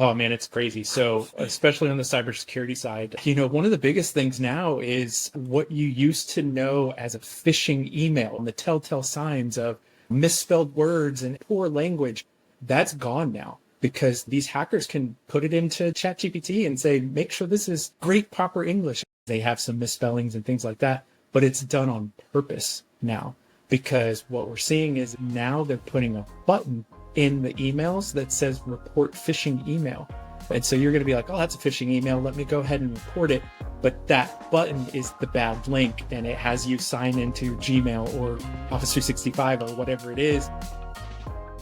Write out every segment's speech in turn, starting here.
Oh man, it's crazy. So, especially on the cybersecurity side, one of the biggest things now is what you used to know as a phishing email and the telltale signs of misspelled words and poor language. That's gone now because these hackers can put it into ChatGPT and say, make sure this is great, proper English. They have some misspellings and things like that, but it's done on purpose now because what we're seeing is now they're putting a button in the emails that says report phishing email. And so you're going to be like, oh, that's a phishing email. Let me go ahead and report it. But that button is the bad link and it has you sign into Gmail or Office 365 or whatever it is.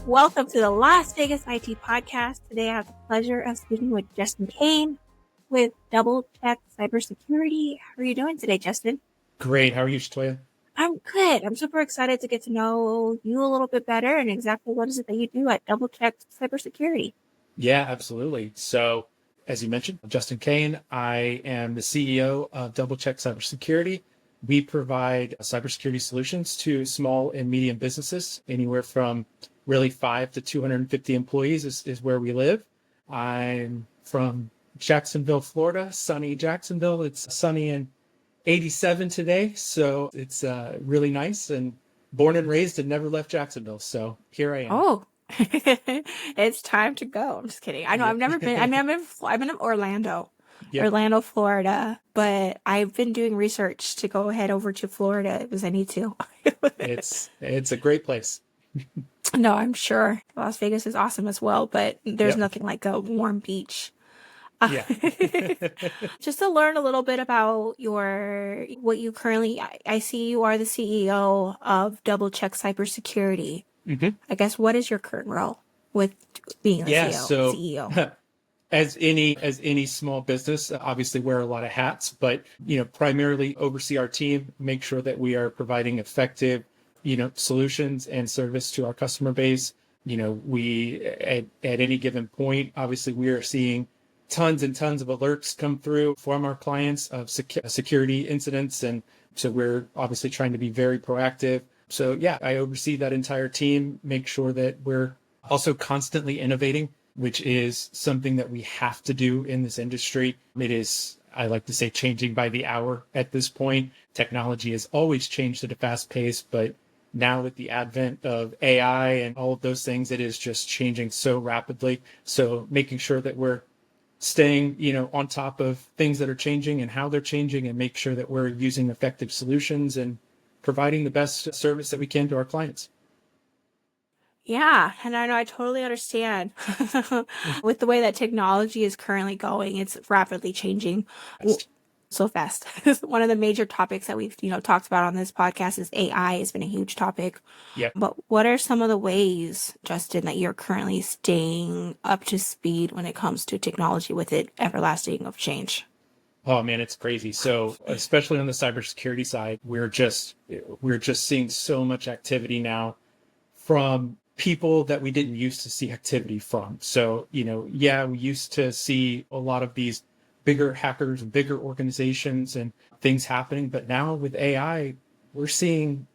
Welcome to the Las Vegas IT Podcast. Today I have the pleasure of speaking with Justin Kane with DoubleCheck Cybersecurity. How are you doing today, Justin? Great. How are you, Shatoya? I'm good. I'm super excited to get to know you a little bit better and exactly what is it that you do at DoubleCheck Cybersecurity. Yeah, absolutely. So as you mentioned, Justin Kane, I am the CEO of DoubleCheck Cybersecurity. We provide cybersecurity solutions to small and medium businesses, anywhere from really 5 to 250 employees is where we live. I'm from Jacksonville, Florida, sunny Jacksonville. It's sunny and 87 today, so it's really nice, and born and raised and never left Jacksonville, so here I am. Oh, it's time to go. I'm just kidding. I know I've never been. I've been in Orlando, Yep. Orlando, Florida, but I've been doing research to go head over to Florida because I need to. It's a great place. No, I'm sure Las Vegas is awesome as well, but there's Yep. nothing like a warm beach. Yeah. Just to learn a little bit about what you currently, I see you are the CEO of DoubleCheck Cybersecurity. Mm-hmm. I guess, what is your current role with being the CEO? As any small business, obviously wear a lot of hats, but primarily oversee our team, make sure that we are providing effective solutions and service to our customer base. We at any given point, obviously we are seeing tons and tons of alerts come through from our clients of security incidents, and so we're obviously trying to be very proactive. So yeah, I oversee that entire team, make sure that we're also constantly innovating, which is something that we have to do in this industry. It is, I like to say, changing by the hour at this point. Technology has always changed at a fast pace, but now with the advent of AI and all of those things, it is just changing so rapidly. So making sure that we're staying, on top of things that are changing and how they're changing, and make sure that we're using effective solutions and providing the best service that we can to our clients. Yeah, and I know I totally understand with the way that technology is currently going, it's rapidly changing so fast. One of the major topics that we've, talked about on this podcast is AI. It's been a huge topic. Yeah. But what are some of the ways, Justin, that you're currently staying up to speed when it comes to technology with it everlasting of change? Oh man, it's crazy. So especially on the cybersecurity side, we're just seeing so much activity now from people that we didn't used to see activity from. So, we used to see a lot of these bigger hackers and bigger organizations and things happening. But now with AI, we're seeing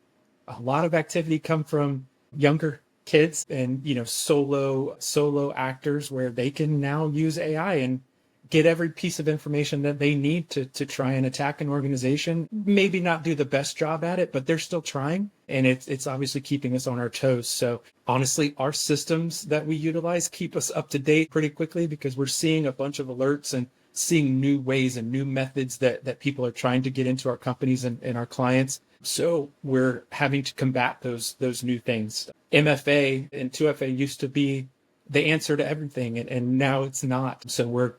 a lot of activity come from younger kids and, solo actors where they can now use AI and get every piece of information that they need to try and attack an organization. Maybe not do the best job at it, but they're still trying. And it's obviously keeping us on our toes. So honestly, our systems that we utilize keep us up to date pretty quickly because we're seeing a bunch of alerts and seeing new ways and new methods that people are trying to get into our companies and our clients. So we're having to combat those new things. MFA and 2FA used to be the answer to everything, and now it's not. So we're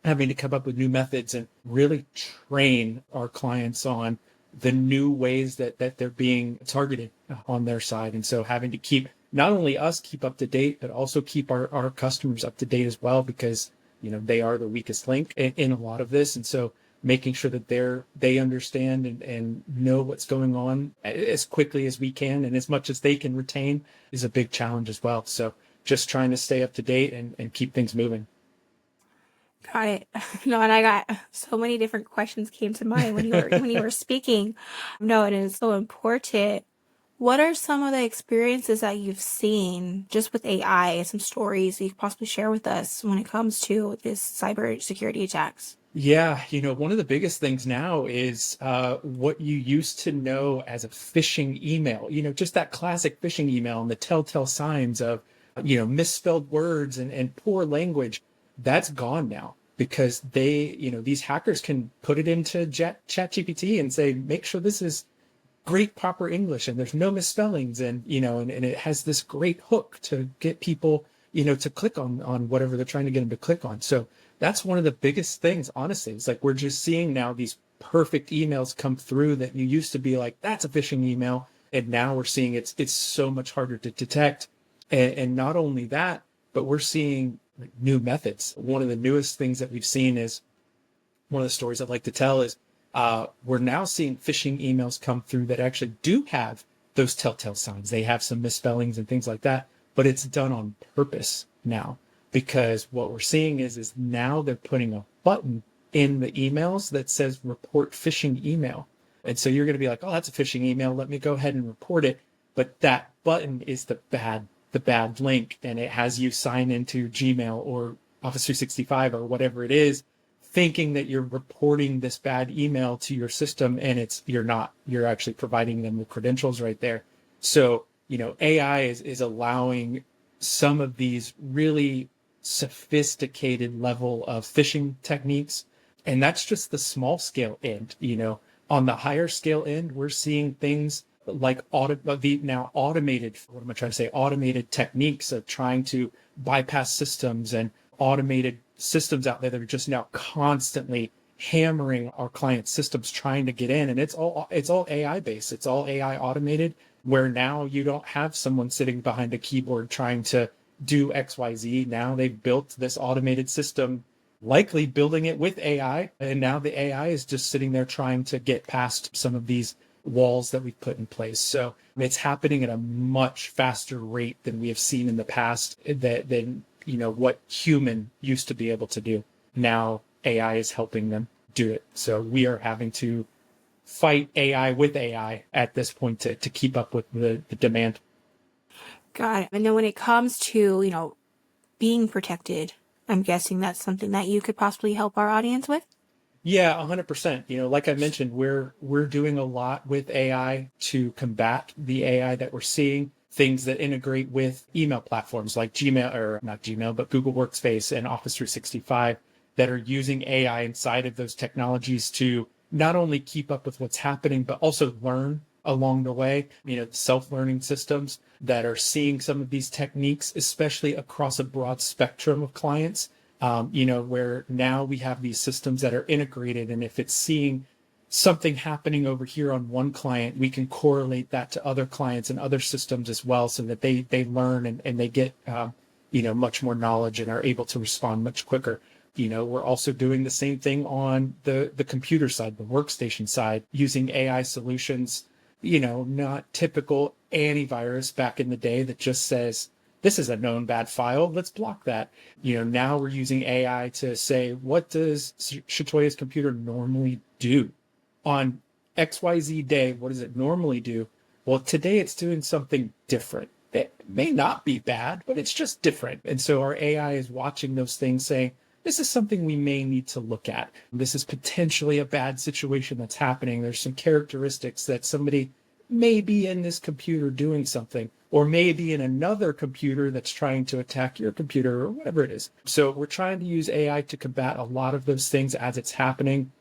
having to come up with new methods and really train our clients on the new ways that they're being targeted on their side. And so having to keep not only us keep up to date, but also keep our customers up to date as well, because they are the weakest link in a lot of this. And so making sure that they understand and know what's going on as quickly as we can and as much as they can retain is a big challenge as well. So just trying to stay up to date and keep things moving. Got it. No, and I got so many different questions came to mind when you were speaking. No, and it is so important What are some of the experiences that you've seen just with AI, some stories you could possibly share with us when it comes to this cybersecurity attacks? Yeah, one of the biggest things now is what you used to know as a phishing email, just that classic phishing email and the telltale signs of, misspelled words and poor language. That's gone now because these hackers can put it into ChatGPT and say, make sure this is great proper English and there's no misspellings and it has this great hook to get people, to click on whatever they're trying to get them to click on. So that's one of the biggest things, honestly. It's like we're just seeing now these perfect emails come through that you used to be like, that's a phishing email. And now we're seeing it's so much harder to detect. And not only that, but we're seeing like new methods. One of the newest things that we've seen is one of the stories I'd like to tell is we're now seeing phishing emails come through that actually do have those telltale signs. They have some misspellings and things like that, but it's done on purpose now because what we're seeing is now they're putting a button in the emails that says report phishing email. And so you're going to be like, oh, that's a phishing email. Let me go ahead and report it. But that button is the bad link, and it has you sign into Gmail or Office 365 or whatever it is, thinking that you're reporting this bad email to your system, and you're not. You're actually providing them the credentials right there. So, AI is allowing some of these really sophisticated level of phishing techniques. And that's just the small scale end. On the higher scale end, we're seeing things like automated, what am I trying to say? Automated techniques of trying to bypass systems and automated systems out there that are just now constantly hammering our client systems trying to get in. And it's all AI based. It's all AI automated, where now you don't have someone sitting behind a keyboard trying to do XYZ. Now they've built this automated system, likely building it with AI. And now the AI is just sitting there trying to get past some of these walls that we've put in place. So it's happening at a much faster rate than we have seen in the past, than what human used to be able to do. Now AI is helping them do it. So we are having to fight AI with AI at this point to keep up with the demand. Got it. And then when it comes to, being protected, I'm guessing that's something that you could possibly help our audience with? Yeah, 100%. Like I mentioned, we're doing a lot with AI to combat the AI that we're seeing. Things that integrate with email platforms like Gmail, or not Gmail, but Google Workspace and Office 365 that are using AI inside of those technologies to not only keep up with what's happening, but also learn along the way. Self-learning systems that are seeing some of these techniques, especially across a broad spectrum of clients. Where now we have these systems that are integrated, and if it's seeing something happening over here on one client, we can correlate that to other clients and other systems as well, so that they learn and they get much more knowledge and are able to respond much quicker. We're also doing the same thing on the computer side, the workstation side, using AI solutions, not typical antivirus back in the day that just says, this is a known bad file, let's block that. Now we're using AI to say, what does Shatoya's computer normally do? On XYZ day, what does it normally do? Well, today it's doing something different. It may not be bad, but it's just different. And so our AI is watching those things saying, this is something we may need to look at. This is potentially a bad situation that's happening. There's some characteristics that somebody may be in this computer doing something, or maybe in another computer that's trying to attack your computer, or whatever it is. So we're trying to use AI to combat a lot of those things as it's happening.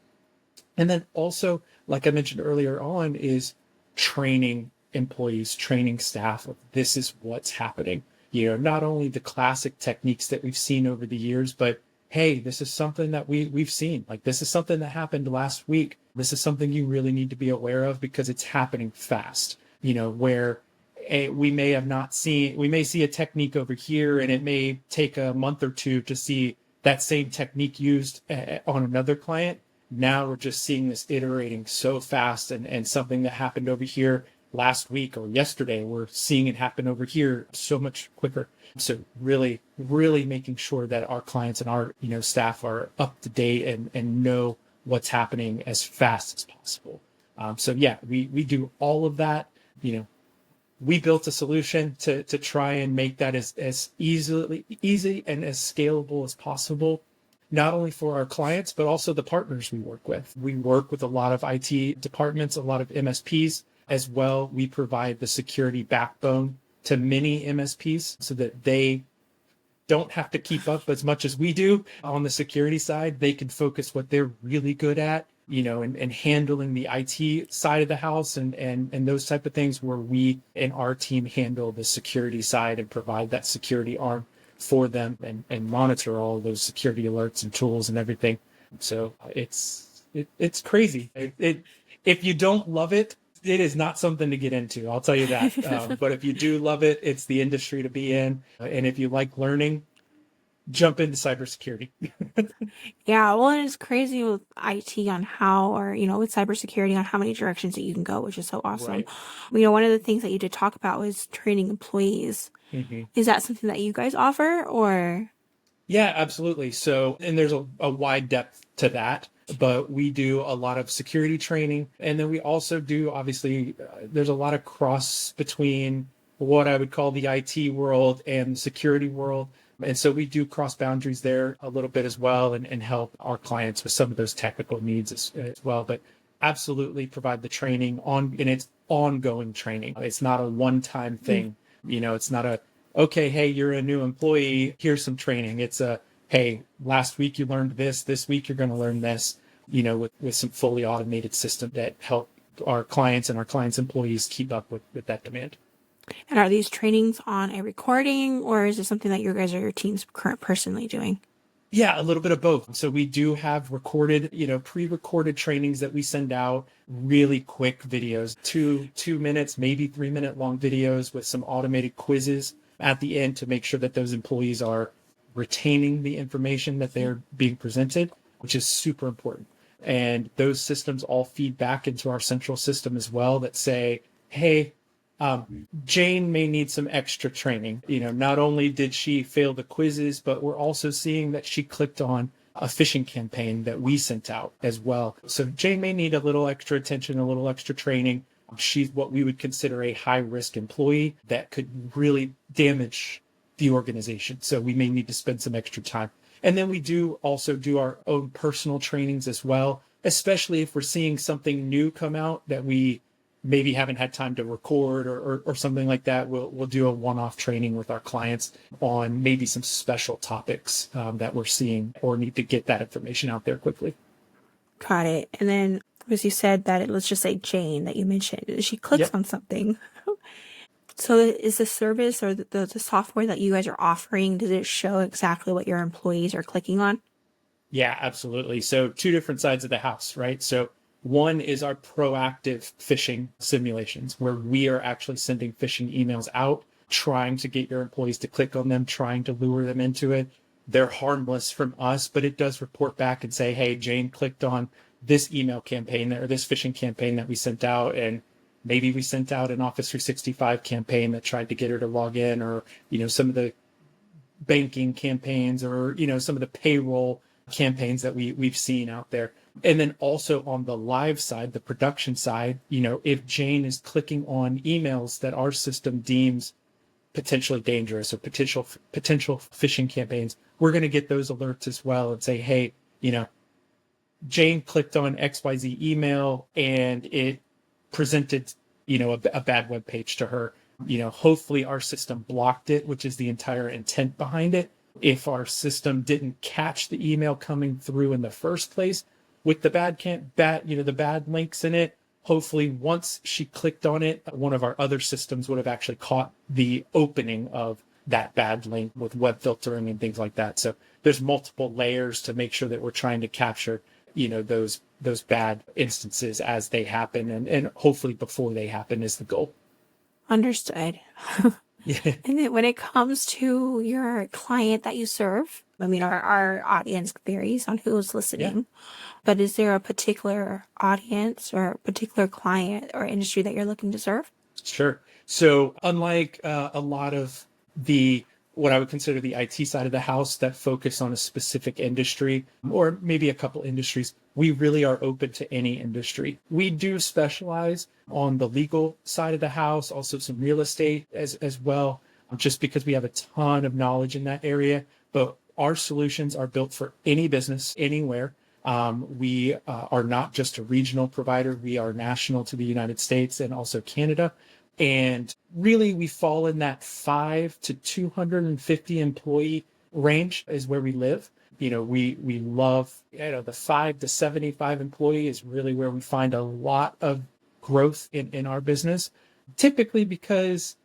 And then also, like I mentioned earlier on, is training employees, training staff. This is what's happening. Not only the classic techniques that we've seen over the years, but hey, this is something that we've seen. Like, this is something that happened last week. This is something you really need to be aware of because it's happening fast. Where we may have not seen, we may see a technique over here, and it may take a month or two to see that same technique used on another client. Now we're just seeing this iterating so fast, and something that happened over here last week or yesterday, we're seeing it happen over here so much quicker. So really, really making sure that our clients and our staff are up to date and know what's happening as fast as possible. So yeah, we do all of that. we built a solution to try and make that as easy and as scalable as possible, not only for our clients, but also the partners we work with. We work with a lot of IT departments, a lot of MSPs as well. We provide the security backbone to many MSPs so that they don't have to keep up as much as we do on the security side. They can focus what they're really good at, and handling the IT side of the house and those type of things, where we and our team handle the security side and provide that security arm for them and monitor all those security alerts and tools and everything. So it's crazy. If you don't love it, it is not something to get into. I'll tell you that. But if you do love it, it's the industry to be in. And if you like learning, jump into cybersecurity. Yeah, well, and it's crazy with IT on how, or, with cybersecurity on how many directions that you can go, which is so awesome. Right. One of the things that you did talk about was training employees. Mm-hmm. Is that something that you guys offer, or? Yeah, absolutely. So, and there's a wide depth to that, but we do a lot of security training. And then we also do, obviously, there's a lot of cross between what I would call the IT world and the security world. And so we do cross boundaries there a little bit as well, and help our clients with some of those technical needs as well. But absolutely provide the training and it's ongoing training. It's not a one-time thing. It's not okay, hey, you're a new employee, here's some training. It's hey, last week you learned this week you're going to learn this, with some fully automated system that help our clients and our clients' employees keep up with that demand. And are these trainings on a recording, or is it something that you guys or your team's personally doing? Yeah, a little bit of both. So we do have recorded, pre-recorded trainings that we send out, really quick videos, 2 minutes, maybe 3 minute long videos with some automated quizzes at the end to make sure that those employees are retaining the information that they're being presented, which is super important. And those systems all feed back into our central system as well that say, hey, Jane may need some extra training. Not only did she fail the quizzes, but we're also seeing that she clicked on a phishing campaign that we sent out as well. So Jane may need a little extra attention, a little extra training. She's what we would consider a high risk employee that could really damage the organization. So we may need to spend some extra time. And then we do also do our own personal trainings as well, especially if we're seeing something new come out that we maybe haven't had time to record or something like that. We'll do a one-off training with our clients on maybe some special topics that we're seeing or need to get that information out there quickly. Got it. And then, as you said that, let's just say Jane that you mentioned, she clicks on something. So is the service or the software that you guys are offering, does it show exactly what your employees are clicking on? Yeah, absolutely. So 2 different sides of the house, right? So one is our proactive phishing simulations, where we are actually sending phishing emails out, trying to get your employees to click on them, trying to lure them into it. They're harmless from us, but it does report back and say, hey, Jane clicked on this email campaign or this phishing campaign that we sent out. And maybe we sent out an Office 365 campaign that tried to get her to log in, or, some of the banking campaigns, or, some of the payroll campaigns that we've seen out there. And then also on the live side, the production side, if Jane is clicking on emails that our system deems potentially dangerous or potential phishing campaigns, we're going to get those alerts as well and say, hey, Jane clicked on XYZ email and it presented, a bad web page to her. Hopefully our system blocked it, which is the entire intent behind it. If our system didn't catch the email coming through in the first place with the the bad links in it, hopefully once she clicked on it, one of our other systems would have actually caught the opening of that bad link with web filtering and things like that. So there's multiple layers to make sure that we're trying to capture, those bad instances as they happen, and hopefully before they happen is the goal. Understood. Yeah. And then when it comes to your client that you serve, our audience varies on who's listening, but is there a particular audience or a particular client or industry that you're looking to serve? Sure. So unlike a lot of what I would consider the IT side of the house that focus on a specific industry or maybe a couple industries, we really are open to any industry. We do specialize on the legal side of the house, also some real estate as well, just because we have a ton of knowledge in that area. But our solutions are built for any business, anywhere. We are not just a regional provider. We are national to the United States and also Canada. And really, we fall in that 5 to 250 employee range is where we live. We love, the 5 to 75 employee is really where we find a lot of growth in our business, typically because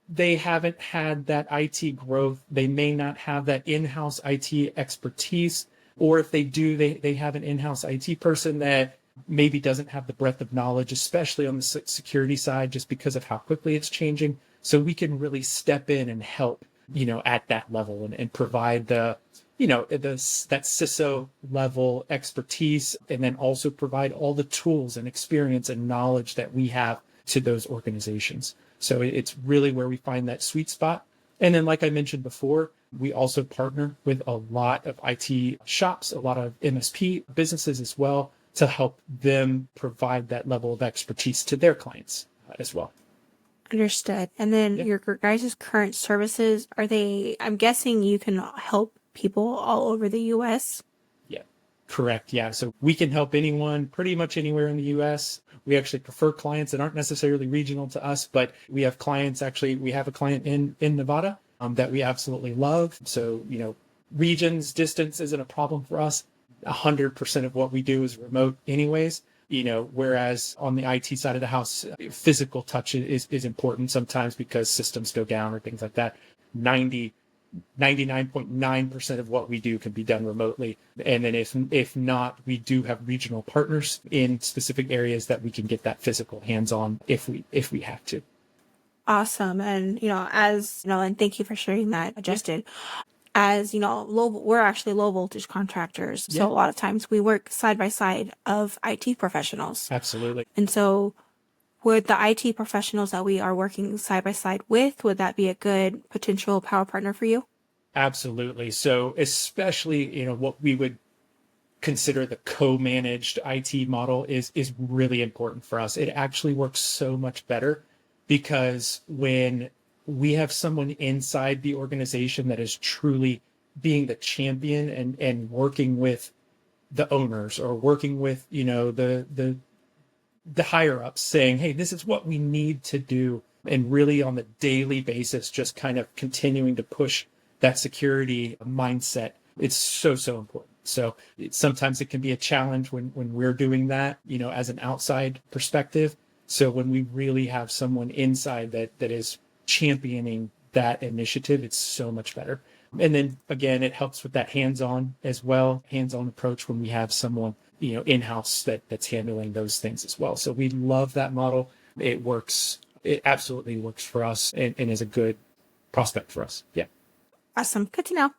they haven't had that IT growth. They may not have that in-house IT expertise, or if they do, they have an in-house IT person that maybe doesn't have the breadth of knowledge, especially on the security side, just because of how quickly it's changing. So we can really step in and help, at that level and provide that CISO level expertise, and then also provide all the tools and experience and knowledge that we have to those organizations. So it's really where we find that sweet spot. And then, like I mentioned before, we also partner with a lot of IT shops, a lot of MSP businesses as well, to help them provide that level of expertise to their clients as well. Understood. And then your guys' current services, I'm guessing you can help people all over the US? Yeah, correct. Yeah. So we can help anyone pretty much anywhere in the US. We actually prefer clients that aren't necessarily regional to us, but we have clients, we have a client in Nevada that we absolutely love. So, regions, distance isn't a problem for us. 100% of what we do is remote anyways, whereas on the IT side of the house, physical touch is important sometimes because systems go down or things like that. 99.9% of what we do can be done remotely. And then if not, we do have regional partners in specific areas that we can get that physical hands-on if we have to. Awesome. And, and thank you for sharing that, Justin. As we're actually low voltage contractors. So a lot of times we work side by side of IT professionals. Absolutely. And so with the IT professionals that we are working side by side with, would that be a good potential power partner for you? Absolutely. So especially, what we would consider the co-managed IT model is really important for us. It actually works so much better because when we have someone inside the organization that is truly being the champion and working with the owners or working with, the higher ups saying, hey, this is what we need to do. And really on the daily basis, just kind of continuing to push that security mindset. It's so important. So sometimes it can be a challenge when we're doing that, as an outside perspective. So when we really have someone inside that is championing that initiative, it's so much better. And then again, it helps with that hands-on as well, hands-on approach when we have someone, in-house that's handling those things as well. So we love that model. It works. It absolutely works for us and is a good prospect for us. Yeah. Awesome. Good to know.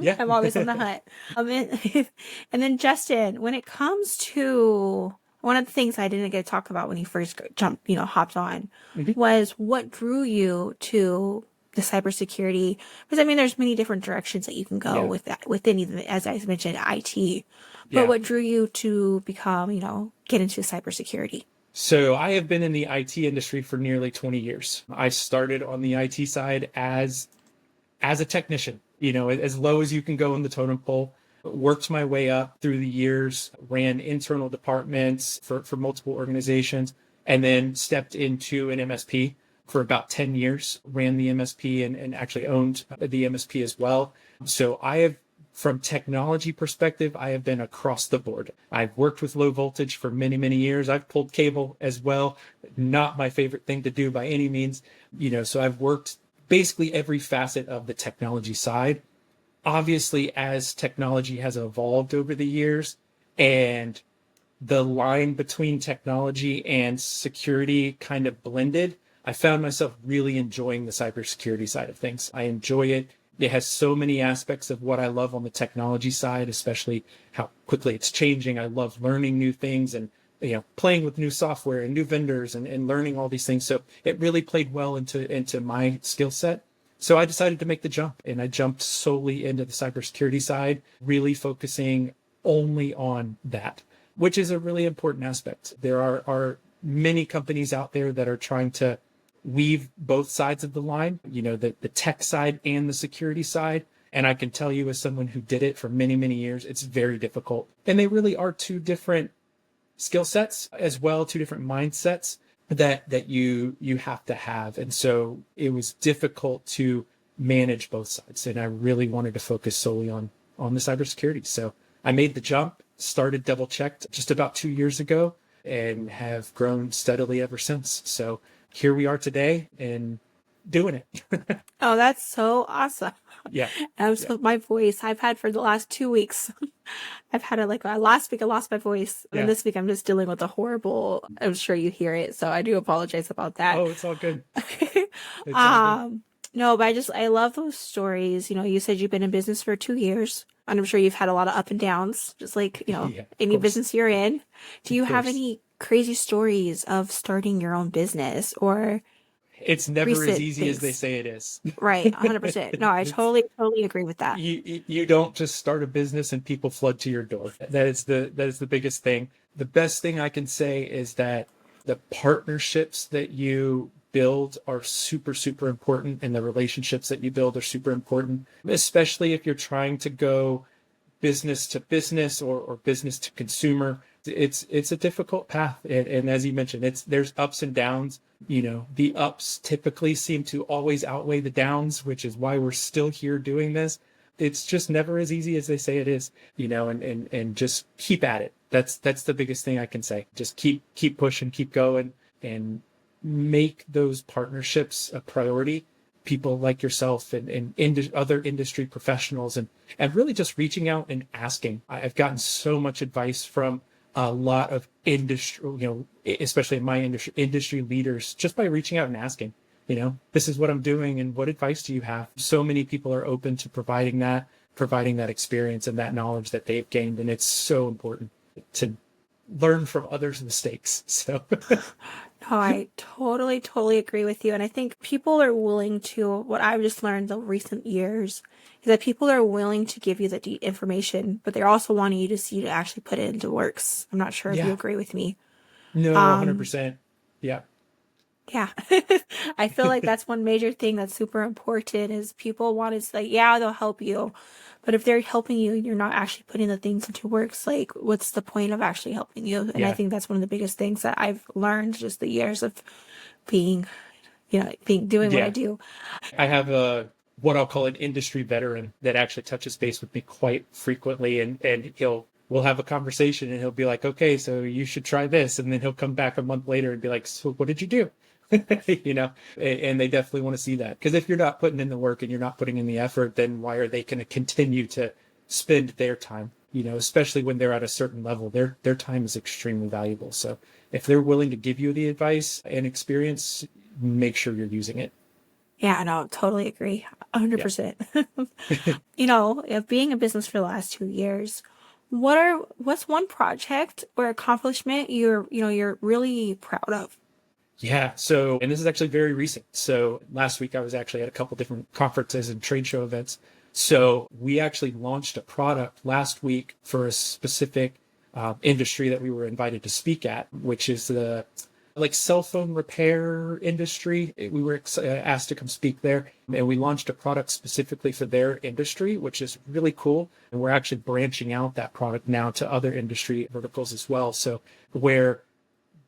Yeah. I'm always on the hunt. And then Justin, when it comes to one of the things I didn't get to talk about when you first hopped on was what drew you to the cybersecurity. Because there's many different directions that you can go with that, within even, as I mentioned, IT. But what drew you to become, get into cybersecurity? So I have been in the IT industry for nearly 20 years. I started on the IT side as a technician, as low as you can go in the totem pole. Worked my way up through the years, ran internal departments for multiple organizations, and then stepped into an MSP for about 10 years, ran the MSP and actually owned the MSP as well. So from technology perspective, I have been across the board. I've worked with low voltage for many, many years. I've pulled cable as well. Not my favorite thing to do by any means. So I've worked basically every facet of the technology side. Obviously, as technology has evolved over the years and the line between technology and security kind of blended, I found myself really enjoying the cybersecurity side of things. I enjoy it. It has so many aspects of what I love on the technology side, especially how quickly it's changing. I love learning new things and playing with new software and new vendors and learning all these things. So it really played well into my skill set. So I decided to make the jump, and I jumped solely into the cybersecurity side, really focusing only on that. which is a really important aspect. There are many companies out there that are trying to weave both sides of the line, the tech side and the security side. And I can tell you, as someone who did it for many, many years, it's very difficult. And they really are two different skill sets as well, two different mindsets that you have to have. And so it was difficult to manage both sides. And I really wanted to focus solely on the cybersecurity. So I made the jump, started DoubleChecked just about 2 years ago, and have grown steadily ever since. So here we are today and doing it. Oh, that's so awesome. Yeah. So my voice I've had for the last 2 weeks. I've had it like last week I lost my voice. And this week I'm just dealing with a horrible, I'm sure you hear it. So I do apologize about that. Oh, it's all good. It's all good. No, but I love those stories. You said you've been in business for 2 years, and I'm sure you've had a lot of up and downs, just like, any business you're in. Do you have any crazy stories of starting your own business or it's never as easy as they say it is. Right. 100%. No, I totally agree with that. You don't just start a business and people flood to your door. That is the biggest thing. The best thing I can say is that the partnerships that you build are super, super important, and the relationships that you build are super important, especially if you're trying to go business to business or business to consumer. It's a difficult path. And as you mentioned, there's ups and downs. The ups typically seem to always outweigh the downs, which is why we're still here doing this. It's just never as easy as they say it is, and just keep at it. That's the biggest thing I can say. Just keep pushing, keep going, and make those partnerships a priority. People like yourself and other industry professionals, and really just reaching out and asking. I've gotten so much advice from a lot of industry, especially in my industry leaders, just by reaching out and asking, this is what I'm doing and what advice do you have? So many people are open to providing that experience and that knowledge that they've gained. And it's so important to learn from others' mistakes. So No, I totally agree with you. And I think people are willing to, what I've just learned the recent years is that people are willing to give you the information, but they're also wanting you to see you to actually put it into works. I'm not sure if you agree with me. No, 100%. Yeah. Yeah. I feel like that's one major thing that's super important is people want to say, yeah, they'll help you. But if they're helping you and you're not actually putting the things into works, like what's the point of actually helping you? And I think that's one of the biggest things that I've learned just the years of doing what I do. I have what I'll call an industry veteran that actually touches base with me quite frequently, and we'll have a conversation and he'll be like, okay, so you should try this. And then he'll come back a month later and be like, so what did you do? And they definitely want to see that, because if you're not putting in the work and you're not putting in the effort, then why are they going to continue to spend their time, especially when they're at a certain level? Their time is extremely valuable. So if they're willing to give you the advice and experience, make sure you're using it. Yeah, no, totally agree. 100%. Of being in business for the last 2 years, what's one project or accomplishment you're really proud of? Yeah. So, and this is actually very recent. So last week I was actually at a couple different conferences and trade show events. So we actually launched a product last week for a specific industry that we were invited to speak at, which is the cell phone repair industry. We were asked to come speak there, and we launched a product specifically for their industry, which is really cool. And we're actually branching out that product now to other industry verticals as well. So where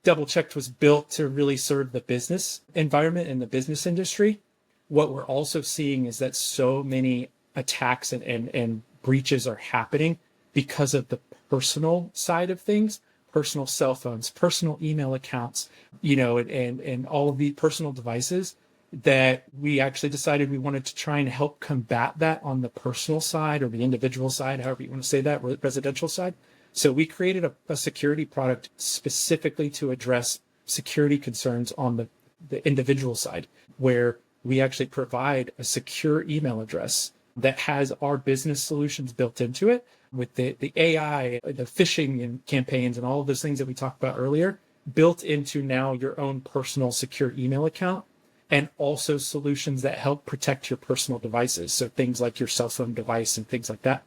DoubleChecked was built to really serve the business environment and the business industry, what we're also seeing is that so many attacks and breaches are happening because of the personal side of things, personal cell phones, personal email accounts, and all of the personal devices, that we actually decided we wanted to try and help combat that on the personal side or the individual side, however you want to say that, residential side. So we created a security product specifically to address security concerns on the individual side, where we actually provide a secure email address that has our business solutions built into it, with the AI, the phishing and campaigns and all of those things that we talked about earlier, built into now your own personal secure email account, and also solutions that help protect your personal devices. So things like your cell phone device and things like that.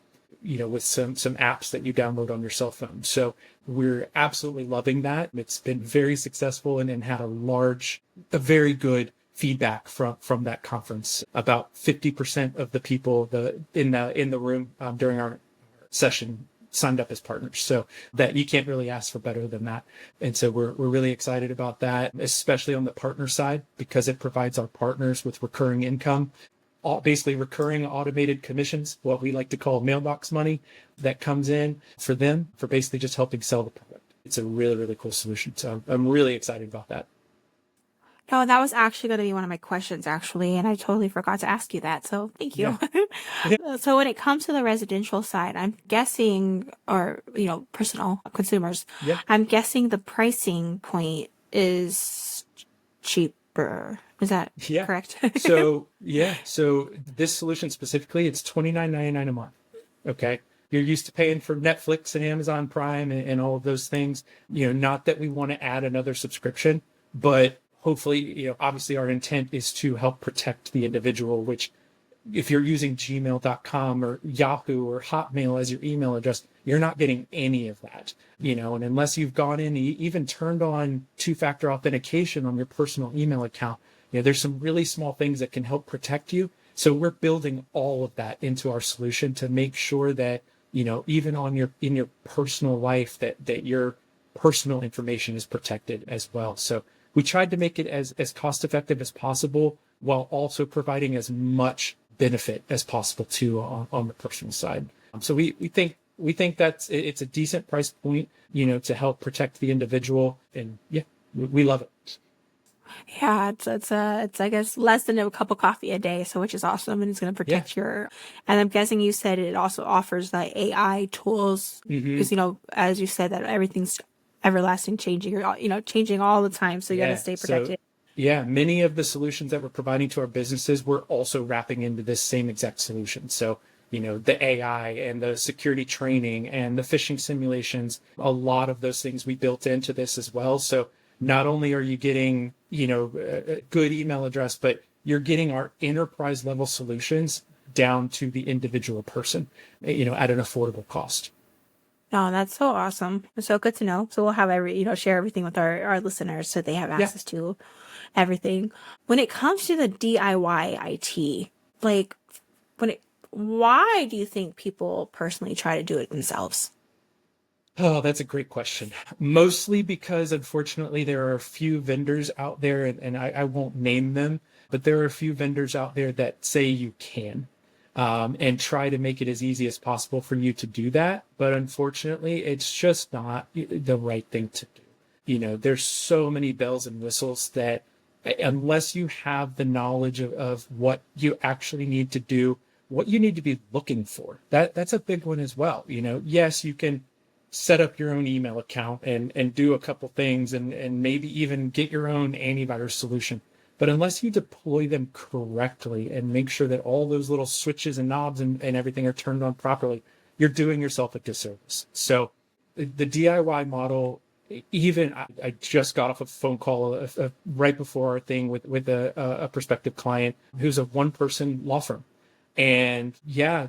with some apps that you download on your cell phone. So we're absolutely loving that. It's been very successful and had a very good feedback from that conference. About 50% of the people in the room during our session signed up as partners. So that you can't really ask for better than that. And so we're really excited about that, especially on the partner side, because it provides our partners with recurring income, basically recurring automated commissions, what we like to call mailbox money that comes in for them for basically just helping sell the product. It's a really, really cool solution. So I'm really excited about that. No, that was actually going to be one of my questions, actually, and I totally forgot to ask you that. So thank you. Yeah. So when it comes to the residential side, I'm guessing, or, personal consumers, Yeah. I'm guessing the pricing point is cheaper. Is that Yeah. correct? So this solution specifically, it's $29.99 a month. Okay. You're used to paying for Netflix and Amazon Prime and all of those things. Not that we want to add another subscription, but hopefully, obviously our intent is to help protect the individual, which if you're using gmail.com or Yahoo or Hotmail as your email address, you're not getting any of that, and unless you've gone in, even turned on two-factor authentication on your personal email account, there's some really small things that can help protect you. So we're building all of that into our solution to make sure that, even in your personal life, that your personal information is protected as well. So we tried to make it as cost effective as possible while also providing as much benefit as possible too on the personal side. So we think it's a decent price point, to help protect the individual, and we love it. Yeah, it's I guess less than a cup of coffee a day, so which is awesome, and it's going to protect and I'm guessing you said it also offers the AI tools because as you said that everything's everlasting changing, changing all the time, so you got to stay protected. So, many of the solutions that we're providing to our businesses, we're also wrapping into this same exact solution. So the AI and the security training and the phishing simulations, a lot of those things we built into this as well. So not only are you getting, a good email address, but you're getting our enterprise level solutions down to the individual person, at an affordable cost. Oh, that's so awesome. So good to know. So we'll have share everything with our listeners so they have access to everything. When it comes to the DIY IT, why do you think people personally try to do it themselves? Oh, that's a great question. Mostly because, unfortunately, there are a few vendors out there, and I won't name them, but there are a few vendors out there that say you can, and try to make it as easy as possible for you to do that. But unfortunately, it's just not the right thing to do. There's so many bells and whistles that unless you have the knowledge of what you actually need to do, what you need to be looking for, that's a big one as well. Yes, you can set up your own email account and do a couple things and maybe even get your own antivirus solution. But unless you deploy them correctly and make sure that all those little switches and knobs and everything are turned on properly, you're doing yourself a disservice. So the DIY model, even I just got off a phone call right before our thing with a prospective client who's a one-person law firm. And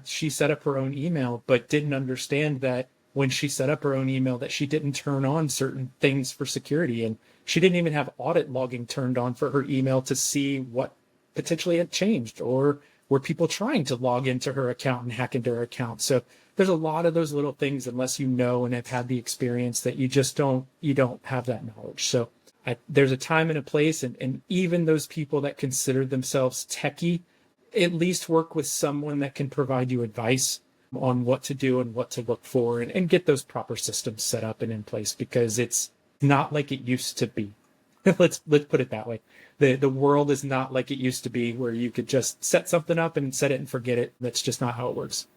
she set up her own email, but didn't understand that when she set up her own email that she didn't turn on certain things for security. And she didn't even have audit logging turned on for her email to see what potentially had changed, or were people trying to log into her account and hack into her account. So there's a lot of those little things, unless you know and have had the experience, that you don't have that knowledge. So there's a time and a place, and even those people that consider themselves techie, at least work with someone that can provide you advice on what to do and what to look for, and get those proper systems set up and in place, because it's not like it used to be. Let's put it that way. The world is not like it used to be, where you could just set something up and set it and forget it. That's just not how it works.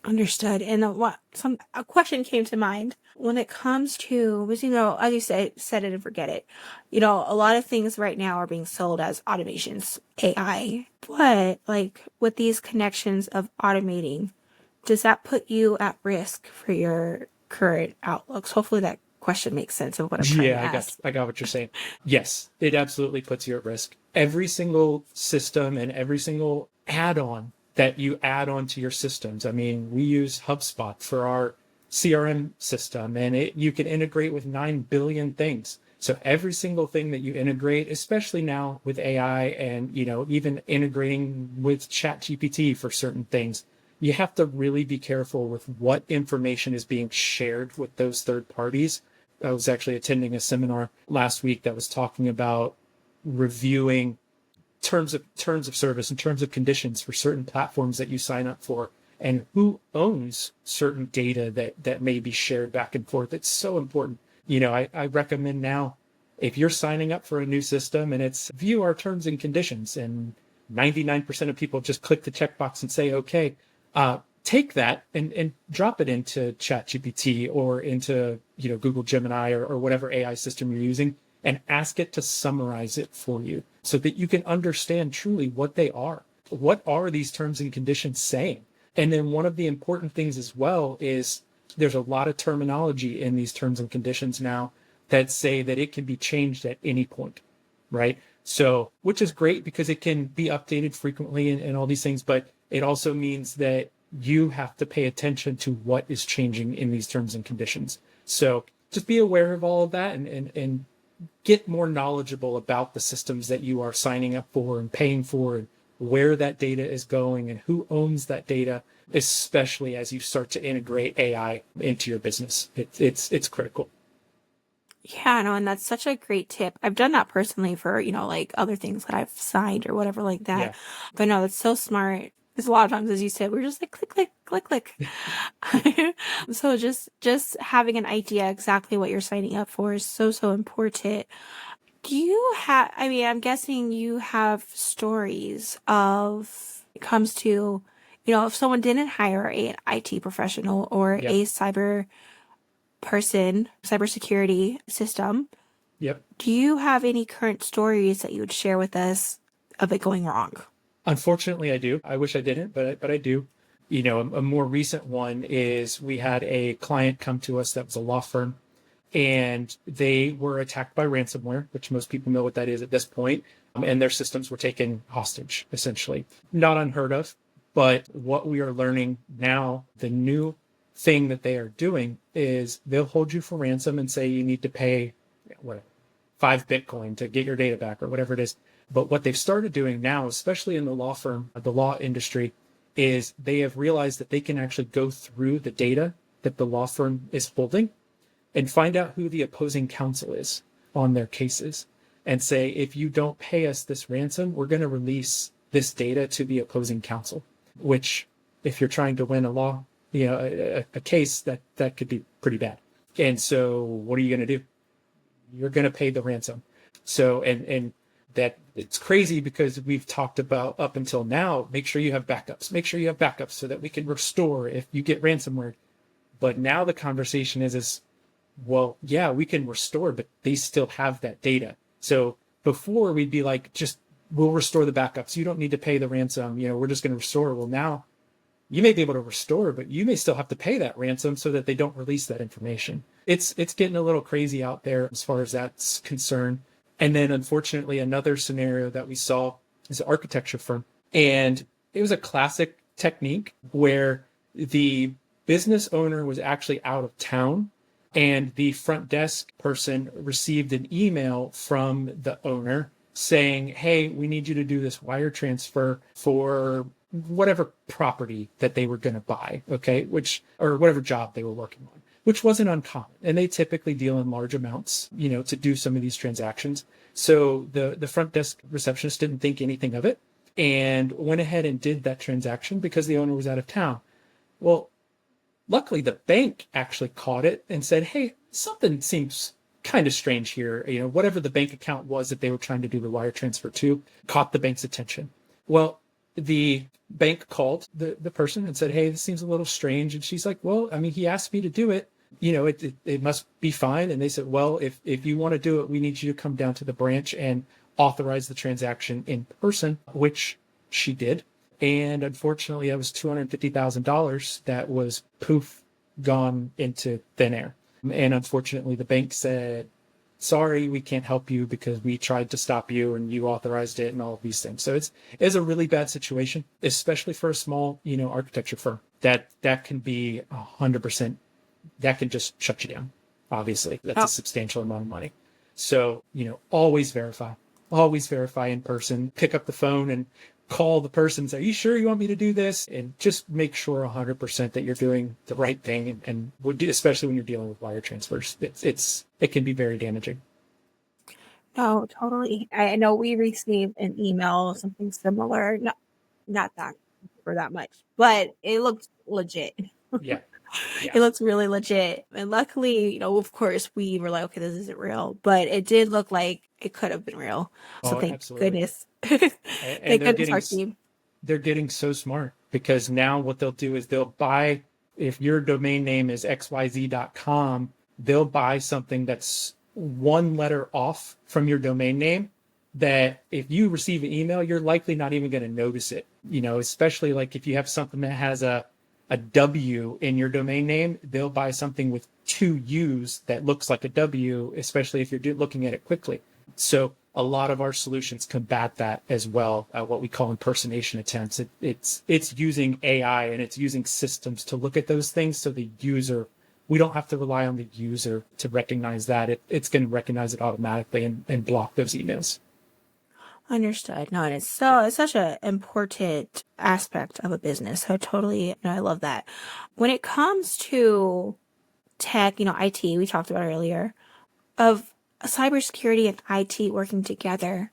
Understood. And a question came to mind when it comes to, was, as you said, set it and forget it. A lot of things right now are being sold as automations, AI. But with these connections of automating, does that put you at risk for your current outlooks? Hopefully that question makes sense of what I'm trying to ask. I got what you're saying. Yes, it absolutely puts you at risk. Every single system and every single add-on that you add onto your systems. I mean, we use HubSpot for our CRM system, and you can integrate with 9 billion things. So every single thing that you integrate, especially now with AI and, even integrating with ChatGPT for certain things, you have to really be careful with what information is being shared with those third parties. I was actually attending a seminar last week that was talking about reviewing terms of service and terms of conditions for certain platforms that you sign up for, and who owns certain data that may be shared back and forth. It's so important. I recommend now, if you're signing up for a new system and it's view our terms and conditions, and 99% of people just click the checkbox and say, okay, take that and drop it into ChatGPT or into, Google Gemini or whatever AI system you're using, and ask it to summarize it for you so that you can understand truly what they are. What are these terms and conditions saying? And then one of the important things as well is there's a lot of terminology in these terms and conditions now that say that it can be changed at any point, right? So, which is great because it can be updated frequently and all these things, but it also means that you have to pay attention to what is changing in these terms and conditions. So just be aware of all of that and get more knowledgeable about the systems that you are signing up for and paying for, and where that data is going and who owns that data, especially as you start to integrate AI into your business. It's critical. Yeah, no, and that's such a great tip. I've done that personally for, like other things that I've signed or whatever like that. Yeah. But no, that's so smart. Because a lot of times, as you said, we're just like click, click, click, click. So just having an idea exactly what you're signing up for is so, so important. Do you have, I mean, I'm guessing you have stories of, it comes to, if someone didn't hire an IT professional or Yep. a cybersecurity system. Yep. Do you have any current stories that you would share with us of it going wrong? Unfortunately, I do. I wish I didn't, but I do. A more recent one is we had a client come to us that was a law firm, and they were attacked by ransomware, which most people know what that is at this point, and their systems were taken hostage, essentially. Not unheard of, but what we are learning now, the new thing that they are doing is they'll hold you for ransom and say you need to pay whatever, 5 Bitcoin to get your data back or whatever it is. But what they've started doing now, especially in the law firm, the law industry, is they have realized that they can actually go through the data that the law firm is holding and find out who the opposing counsel is on their cases and say, if you don't pay us this ransom, we're going to release this data to the opposing counsel, which if you're trying to win a law, a case, that could be pretty bad. And so what are you going to do? You're going to pay the ransom. So, and that it's crazy because we've talked about up until now, make sure you have backups so that we can restore if you get ransomware. But now the conversation is, well, yeah, we can restore, but they still have that data. So before we'd be like, we'll restore the backups. You don't need to pay the ransom. We're just going to restore. Well, now you may be able to restore, but you may still have to pay that ransom so that they don't release that information. It's getting a little crazy out there as far as that's concerned. And then unfortunately, another scenario that we saw is an architecture firm. And it was a classic technique where the business owner was actually out of town, and the front desk person received an email from the owner saying, hey, we need you to do this wire transfer for whatever property that they were going to buy, okay, or whatever job they were working on, which wasn't uncommon. And they typically deal in large amounts, to do some of these transactions. So the front desk receptionist didn't think anything of it and went ahead and did that transaction because the owner was out of town. Well, luckily the bank actually caught it and said, hey, something seems kind of strange here. Whatever the bank account was that they were trying to do the wire transfer to caught the bank's attention. Well, the bank called the person and said, hey, this seems a little strange. And she's like, well, I mean, he asked me to do it. It must be fine. And they said, well, if you want to do it, we need you to come down to the branch and authorize the transaction in person, which she did. And unfortunately, that was $250,000 that was poof, gone into thin air. And unfortunately, the bank said, sorry, we can't help you because we tried to stop you and you authorized it and all of these things. So it's a really bad situation, especially for a small, architecture firm. That can be 100%, that can just shut you down. Obviously, that's a substantial amount of money. So, always verify in person, pick up the phone and call the person and say, are you sure you want me to do this? And just make sure 100% that you're doing the right thing. And especially when you're dealing with wire transfers, it can be very damaging. No, totally. I know we received an email, something similar, not that for that much, but it looked legit. Yeah. It looks really legit. And luckily, of course, we were like, okay, this isn't real, but it did look like it could have been real. So thank Absolutely. goodness. And Thank goodness our team. They're getting so smart, because now what they'll do is they'll buy, if your domain name is xyz.com, they'll buy something that's one letter off from your domain name, that if you receive an email, you're likely not even going to notice it. Especially like if you have something that has a W in your domain name, they'll buy something with two U's that looks like a W, especially if you're looking at it quickly. So a lot of our solutions combat that as well, what we call impersonation attempts. It's using AI and it's using systems to look at those things, so the user, we don't have to rely on the user to recognize that. It's going to recognize it automatically and block those emails. Understood. No, and it's such an important aspect of a business. So totally, I love that. When it comes to tech, IT, we talked about earlier, of cybersecurity and IT working together,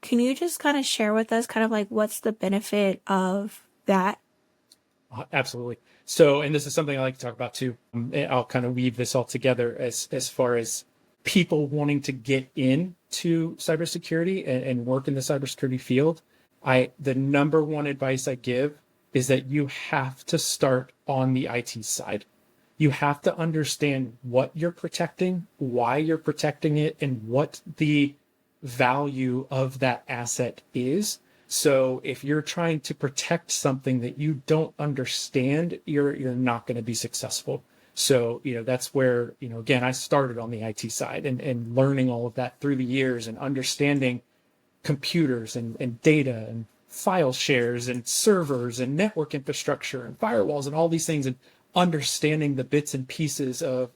can you just kind of share with us kind of like what's the benefit of that? Absolutely. So, and this is something I like to talk about too. I'll kind of weave this all together as far as people wanting to get into cybersecurity and work in the cybersecurity field. The number one advice I give is that you have to start on the IT side. You have to understand what you're protecting, why you're protecting it, and what the value of that asset is. So if you're trying to protect something that you don't understand, you're not going to be successful. So, that's where, again, I started on the IT side and learning all of that through the years and understanding computers and data and file shares and servers and network infrastructure and firewalls and all these things, and understanding the bits and pieces of,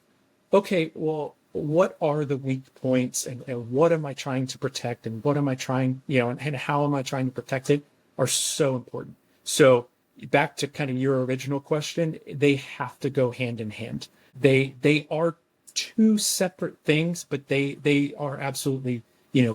okay, well, what are the weak points and what am I trying to protect and what am I trying, and how am I trying to protect it, are so important. So back to kind of your original question, they have to go hand in hand. They are two separate things, but they are absolutely,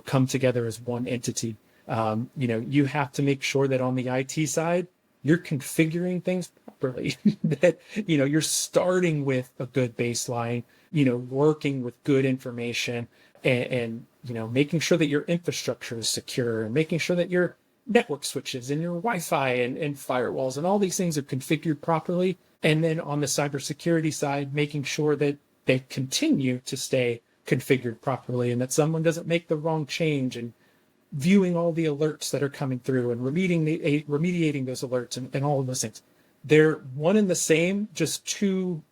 come together as one entity. You have to make sure that on the IT side, you're configuring things properly, that, you're starting with a good baseline, working with good information and making sure that your infrastructure is secure and making sure that your network switches and your Wi-Fi and firewalls and all these things are configured properly. And then on the cybersecurity side, making sure that they continue to stay configured properly and that someone doesn't make the wrong change, and viewing all the alerts that are coming through and remediating those alerts and all of those things. They're one and the same, just two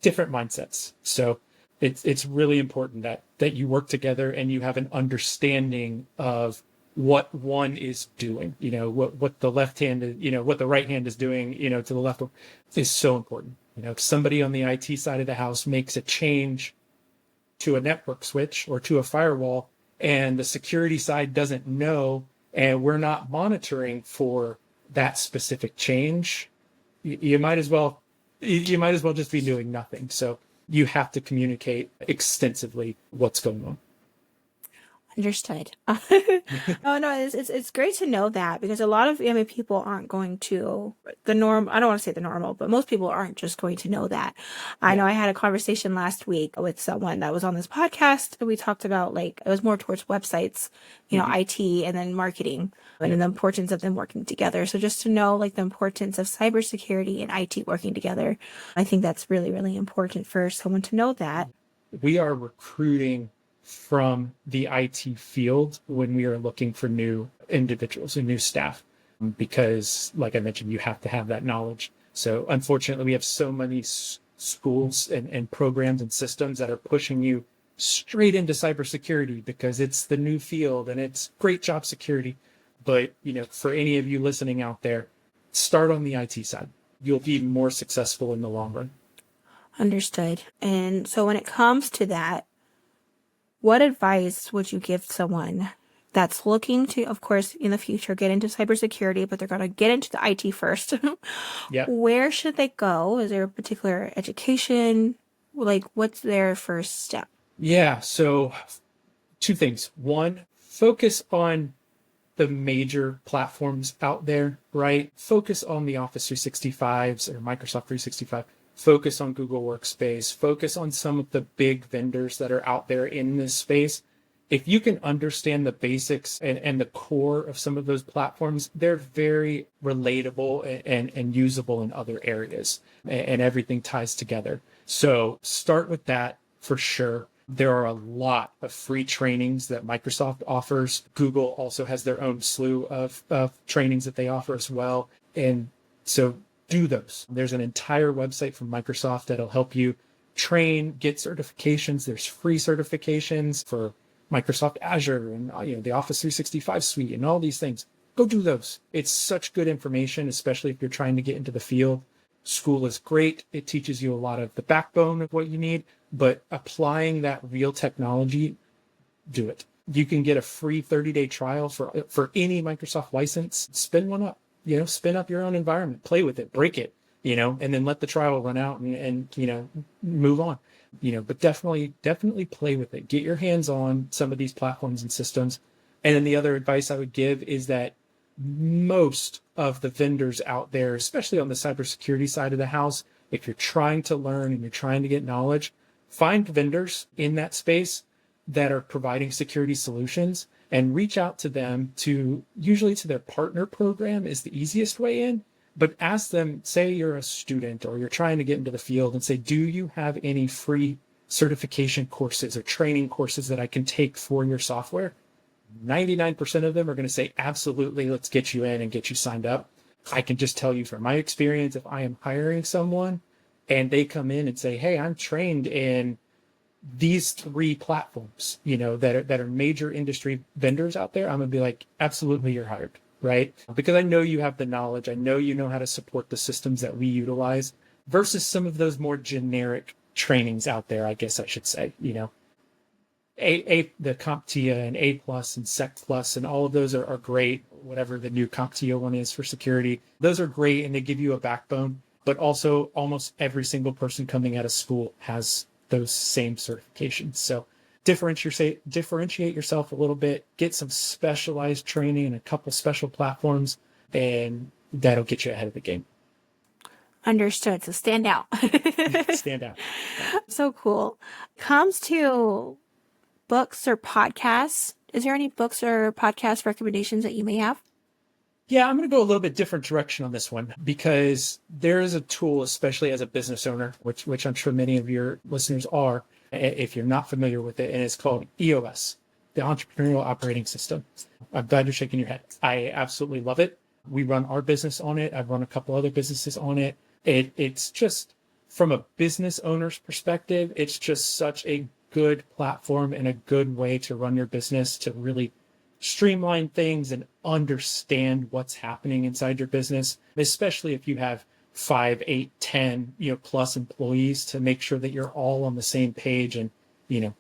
different mindsets. So it's really important that you work together and you have an understanding of what one is doing, what the left hand is, what the right hand is doing, to the left is so important. If somebody on the IT side of the house makes a change to a network switch or to a firewall, and the security side doesn't know, and we're not monitoring for that specific change, you might as well just be doing nothing. So you have to communicate extensively what's going on. Understood. Oh no, it's great to know that, because a lot of people aren't going to the norm. I don't want to say the normal, but most people aren't just going to know that. I know I had a conversation last week with someone that was on this podcast, and we talked about, like, it was more towards websites, IT, and then marketing, and then the importance of them working together. So just to know, like, the importance of cybersecurity and IT working together, I think that's really, really important for someone to know that. We are recruiting from the IT field when we are looking for new individuals and new staff, because, like I mentioned, you have to have that knowledge. So unfortunately, we have so many schools and programs and systems that are pushing you straight into cybersecurity because it's the new field and it's great job security. But, for any of you listening out there, start on the IT side. You'll be more successful in the long run. Understood. And so when it comes to that, what advice would you give someone that's looking to, of course, in the future, get into cybersecurity, but they're going to get into the IT first? Yeah. Where should they go? Is there a particular education? Like, what's their first step? Yeah. So 2 things. 1, focus on the major platforms out there, right? Focus on the Office 365s or Microsoft 365. Focus on Google Workspace. Focus on some of the big vendors that are out there in this space. If you can understand the basics and the core of some of those platforms, they're very relatable and usable in other areas, and everything ties together. So start with that for sure. There are a lot of free trainings that Microsoft offers. Google also has their own slew of trainings that they offer as well. And so do those. There's an entire website from Microsoft that'll help you train, get certifications. There's free certifications for Microsoft Azure and the Office 365 suite and all these things. Go do those. It's such good information, especially if you're trying to get into the field. School is great. It teaches you a lot of the backbone of what you need, but applying that real technology, do it. You can get a free 30-day trial for any Microsoft license. Spin one up, spin up your own environment, play with it, break it, and then let the trial run out and move on. But definitely play with it. Get your hands on some of these platforms and systems. And then the other advice I would give is that most of the vendors out there, especially on the cybersecurity side of the house, if you're trying to learn and you're trying to get knowledge, find vendors in that space that are providing security solutions and reach out to them usually to their partner program is the easiest way in. But ask them, say you're a student or you're trying to get into the field, and say, do you have any free certification courses or training courses that I can take for your software? 99% of them are going to say, absolutely, let's get you in and get you signed up. I can just tell you from my experience, if I am hiring someone and they come in and say, hey, I'm trained in these 3 platforms, that are major industry vendors out there, I'm going to be like, absolutely, you're hired, right? Because I know you have the knowledge. I know you know how to support the systems that we utilize versus some of those more generic trainings out there, I guess I should say, the CompTIA and A+ and Sec+ and all of those are great. Whatever the new CompTIA one is for security, those are great and they give you a backbone. But also, almost every single person coming out of school has those same certifications. So differentiate yourself a little bit. Get some specialized training and a couple special platforms, and that'll get you ahead of the game. Understood. So stand out. Stand out. So cool. Comes to books or podcasts, is there any books or podcast recommendations that you may have? Yeah, I'm going to go a little bit different direction on this one because there is a tool, especially as a business owner, which I'm sure many of your listeners are, if you're not familiar with it, and it's called EOS, the Entrepreneurial Operating System. I'm glad you're shaking your head. I absolutely love it. We run our business on it. I've run a couple other businesses on it. It's just, from a business owner's perspective, it's just such a good platform and a good way to run your business, to really streamline things and understand what's happening inside your business, especially if you have 5, 8, 10, plus employees, to make sure that you're all on the same page and,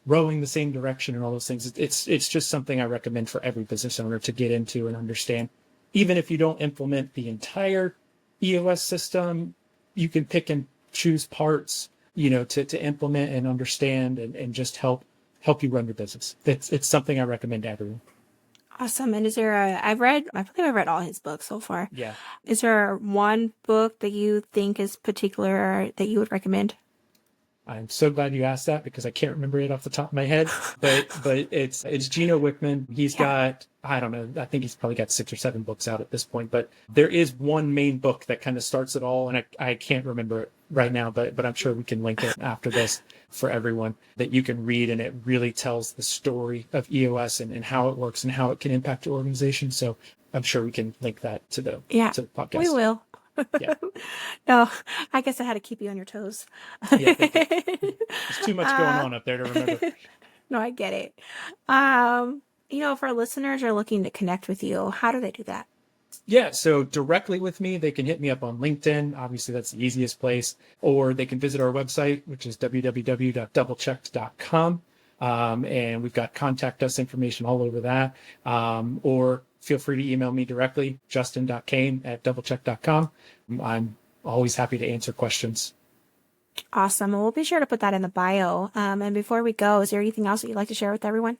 rowing the same direction and all those things. It's just something I recommend for every business owner to get into and understand. Even if you don't implement the entire EOS system, you can pick and choose parts, to implement and understand and just help you run your business. It's something I recommend to everyone. Awesome. And is there I believe I've read all his books so far. Yeah. Is there one book that you think is particular that you would recommend? I'm so glad you asked that because I can't remember it off the top of my head, but it's Gino Wickman. He's got, I don't know, I think he's probably got 6 or 7 books out at this point, but there is one main book that kind of starts it all. And I can't remember it right now, but I'm sure we can link it after this for everyone that you can read. And it really tells the story of EOS and how it works and how it can impact your organization. So I'm sure we can link that to the podcast. We will. Yeah. No, I guess I had to keep you on your toes. Yeah, there's too much going on up there to remember. No, I get it. If our listeners are looking to connect with you, how do they do that? Yeah, so directly with me, they can hit me up on LinkedIn. Obviously, that's the easiest place. Or they can visit our website, which is www.doublechecked.com. And we've got contact us information all over that. Or feel free to email me directly, justin.kane@doublecheck.com. I'm always happy to answer questions. Awesome. And we'll be sure to put that in the bio. And before we go, is there anything else that you'd like to share with everyone?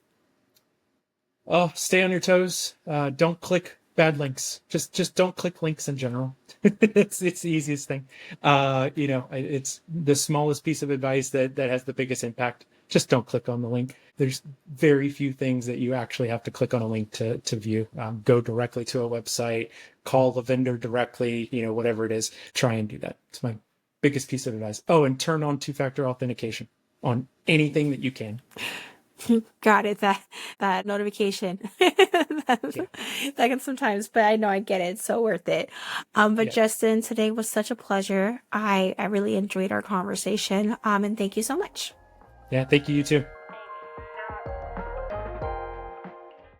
Oh, stay on your toes. Don't click bad links. Just don't click links in general. It's the easiest thing. It's the smallest piece of advice that has the biggest impact. Just don't click on the link. There's very few things that you actually have to click on a link to view. Go directly to a website, call the vendor directly, whatever it is, try and do that. It's my biggest piece of advice. Oh, and turn on two-factor authentication on anything that you can. Got it. That notification that can sometimes, but I know I get it. It's so worth it. But Yeah. Justin, today was such a pleasure. I really enjoyed our conversation. And thank you so much. Yeah. Thank you. You too.